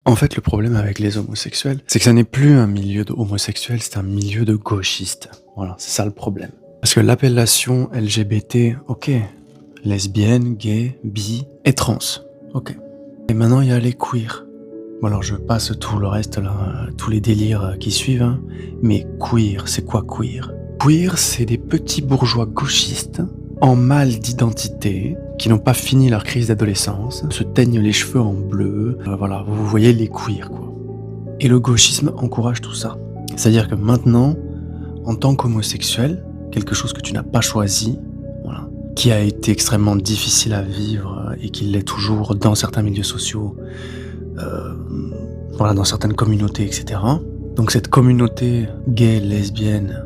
En fait, le problème avec les homosexuels, c'est que ça n'est plus un milieu de homosexuels, c'est un milieu de gauchistes. Voilà, c'est ça le problème. Parce que l'appellation LGBT, ok, lesbienne, gay, bi et trans, ok. Et maintenant, il y a les queers. Bon alors je passe tout le reste là, tous les délires qui suivent, hein. Mais queer, c'est quoi queer? Queer, c'est des petits bourgeois gauchistes en mal d'identité, qui n'ont pas fini leur crise d'adolescence, se teignent les cheveux en bleu, voilà, vous voyez les queers quoi. Et le gauchisme encourage tout ça. C'est-à-dire que maintenant, en tant qu'homosexuel, quelque chose que tu n'as pas choisi, voilà, qui a été extrêmement difficile à vivre et qui l'est toujours dans certains milieux sociaux, voilà, dans certaines communautés, etc. Donc cette communauté gay, lesbienne,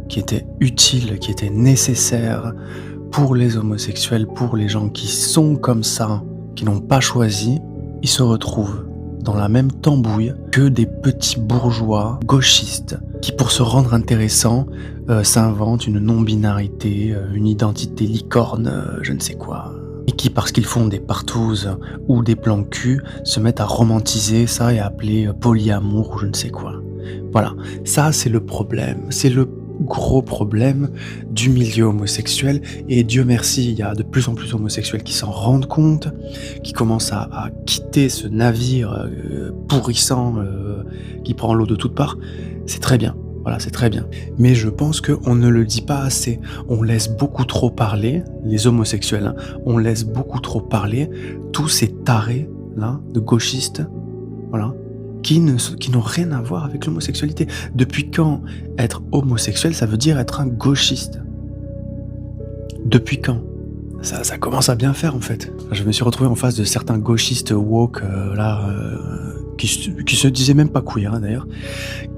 qui était utile, qui était nécessaire pour les homosexuels, pour les gens qui sont comme ça, qui n'ont pas choisi, ils se retrouvent dans la même tambouille que des petits bourgeois gauchistes qui, pour se rendre intéressants, s'inventent une non-binarité, une identité licorne, je ne sais quoi. Et qui, parce qu'ils font des partouzes ou des plans cul, se mettent à romantiser ça et à appeler polyamour ou je ne sais quoi. Voilà, ça c'est le problème, c'est le gros problème du milieu homosexuel, et Dieu merci, il y a de plus en plus d'homosexuels qui s'en rendent compte, qui commencent à quitter ce navire pourrissant qui prend l'eau de toutes parts. C'est très bien, voilà, c'est très bien. Mais je pense qu'on ne le dit pas assez. On laisse beaucoup trop parler, les homosexuels, hein, on laisse beaucoup trop parler tous ces tarés là, de gauchistes, voilà, qui n'ont rien à voir avec l'homosexualité. Depuis quand être homosexuel, ça veut dire être un gauchiste? Depuis quand? Ça commence à bien faire en fait. Je me suis retrouvé en face de certains gauchistes woke, qui se disaient même pas queer, hein, d'ailleurs,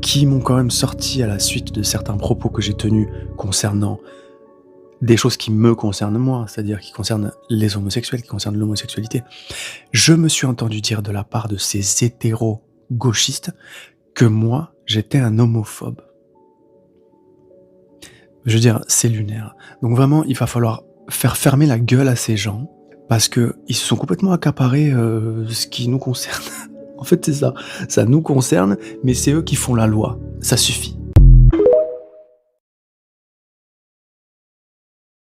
qui m'ont quand même sorti à la suite de certains propos que j'ai tenus concernant des choses qui me concernent moi, c'est-à-dire qui concernent les homosexuels, qui concernent l'homosexualité. Je me suis entendu dire de la part de ces hétéros gauchiste que moi, j'étais un homophobe. Je veux dire, c'est lunaire. Donc vraiment, il va falloir faire fermer la gueule à ces gens parce que ils se sont complètement accaparés ce qui nous concerne. En fait, c'est ça. Ça nous concerne, mais c'est eux qui font la loi. Ça suffit.